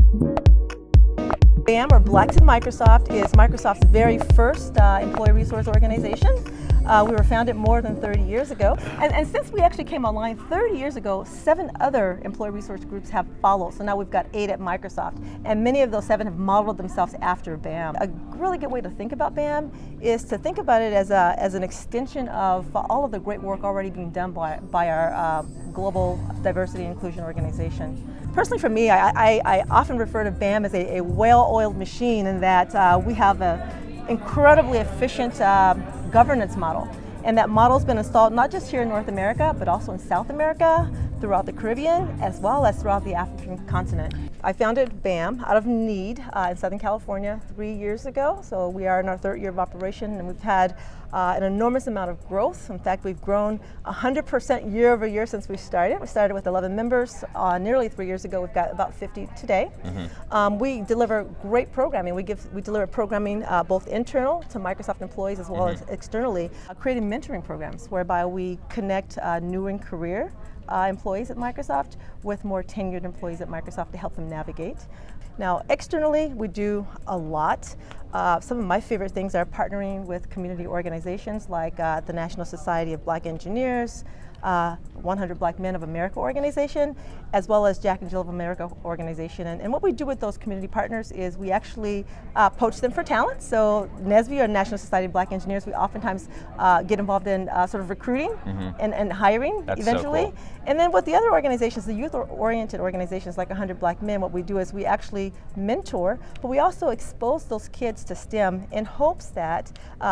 BAM, or Blacks in Microsoft, is Microsoft's very first employee resource organization. We were founded more than 30 years ago. And since we actually came online 30 years ago, 7 other employee resource groups have followed. So now we've got 8 at Microsoft. And many of those 7 have modeled themselves after BAM. A really good way to think about BAM is to think about it as an extension of all of the great work already being done by our global diversity and inclusion organization. Personally, for me, I often refer to BAM as a well-oiled machine, in that we have an incredibly efficient governance model. And that model's been installed not just here in North America, but also in South America, throughout the Caribbean, as well as throughout the African continent. I founded BAM out of need in Southern California 3 years ago. So we are in our 3rd year of operation, and we've had an enormous amount of growth. In fact, we've grown 100% year over year since we started. We started with 11 members nearly 3 years ago. We've got about 50 today. We deliver great programming. We deliver programming both internal to Microsoft employees as well as externally, creating mentoring programs whereby we connect new in career employees at Microsoft with more tenured employees at Microsoft to help them navigate. Now, externally, we do a lot. Some of my favorite things are partnering with community organizations like the National Society of Black Engineers, 100 Black Men of America organization, as well as Jack and Jill of America organization. And what we do with those community partners is we actually poach them for talent. So NSBE, or National Society of Black Engineers, we oftentimes get involved in sort of recruiting and hiring. That's eventually. So cool. And then with the other organizations, the youth-oriented organizations like 100 Black Men, what we do is we actually mentor, but we also expose those kids to STEM in hopes that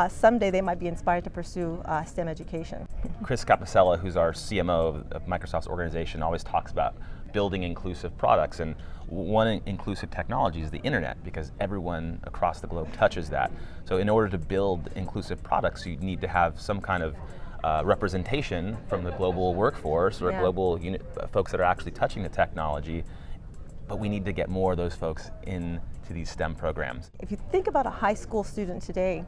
someday they might be inspired to pursue STEM education. Chris Capicella, who's our CMO of Microsoft's organization, always talks about building inclusive products, and one inclusive technology is the internet, because everyone across the globe touches that. So in order to build inclusive products, you need to have some kind of representation from the global workforce, or global folks that are actually touching the technology, but we need to get more of those folks into these STEM programs. If you think about a high school student today,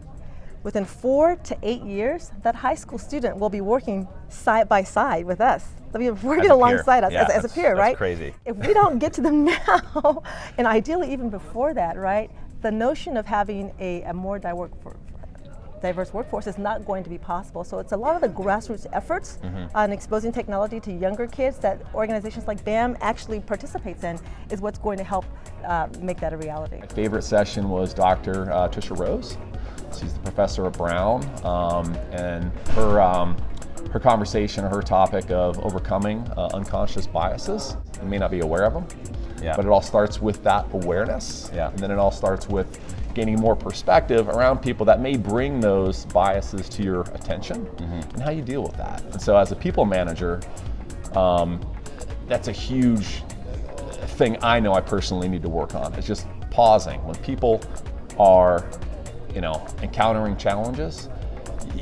within 4 to 8 years, that high school student will be working side by side with us. They'll be working alongside us as a peer, right? That's crazy. If we don't get to them now, and ideally even before that, right, the notion of having a more diverse workforce is not going to be possible. So it's a lot of the grassroots efforts on exposing technology to younger kids that organizations like BAM actually participates in is what's going to help make that a reality. My favorite session was Dr. Trisha Rose. She's the professor at Brown, and her conversation, or her topic of overcoming unconscious biases. You may not be aware of them, but it all starts with that awareness, and then it all starts with gaining more perspective around people that may bring those biases to your attention, and how you deal with that. And so as a people manager, that's a huge thing I know I personally need to work on. It's just pausing. When people are encountering challenges,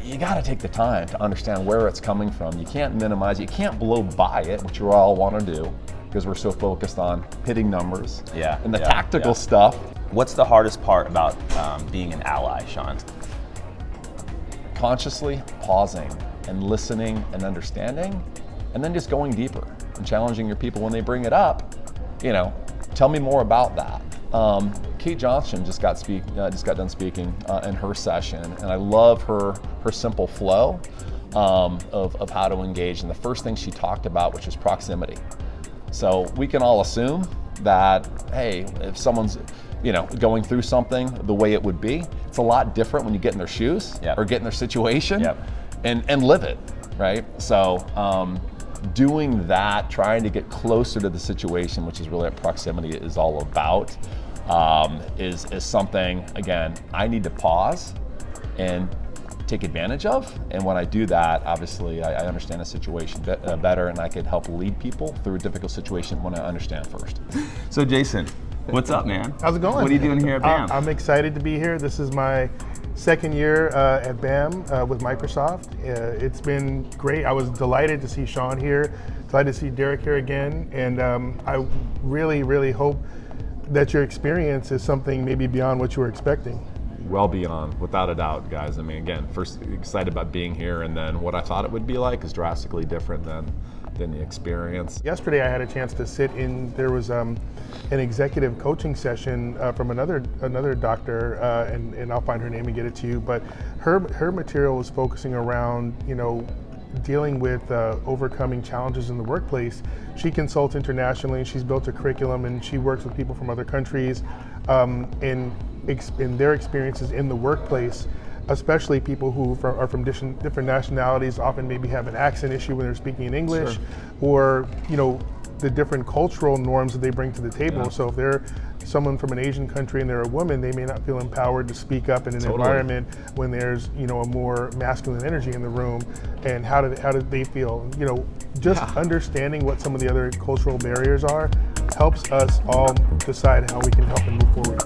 you got to take the time to understand where it's coming from. You can't minimize it. You can't blow by it, which you all want to do, because we're so focused on hitting numbers and the tactical stuff. What's the hardest part about being an ally, Sean? Consciously pausing and listening and understanding, and then just going deeper and challenging your people when they bring it up. Tell me more about that. Kate Johnson just got done speaking in her session, and I love her simple flow of how to engage. And the first thing she talked about, which is proximity. So we can all assume that, hey, if someone's going through something the way it would be, it's a lot different when you get in their shoes or get in their situation and live it, right? So doing that, trying to get closer to the situation, which is really what proximity is all about, is something, again, I need to pause and take advantage of. And when I do that, obviously I understand the situation better, and I can help lead people through a difficult situation when I understand first. So Jason, what's up, man? How's it going? What are you doing here at BAM? I'm excited to be here. This is my 2nd year at BAM with Microsoft. It's been great. I was delighted to see Sean here, delighted to see Derek here again, and I really, really hope that your experience is something maybe beyond what you were expecting. Well beyond, without a doubt, guys. I mean, again, first excited about being here, and then what I thought it would be like is drastically different than than the experience. Yesterday I had a chance to sit in, there was an executive coaching session from another doctor, and I'll find her name and get it to you, but her material was focusing around, dealing with overcoming challenges in the workplace. She consults internationally, she's built a curriculum, and she works with people from other countries in their experiences in the workplace, especially people who are from different nationalities, often maybe have an accent issue when they're speaking in English, Sure. or the different cultural norms that they bring to the table. Yeah. So if they're someone from an Asian country and they're a woman, they may not feel empowered to speak up in an Totally. environment when there's a more masculine energy in the room. And how do they feel? Just understanding what some of the other cultural barriers are helps us all decide how we can help and move forward.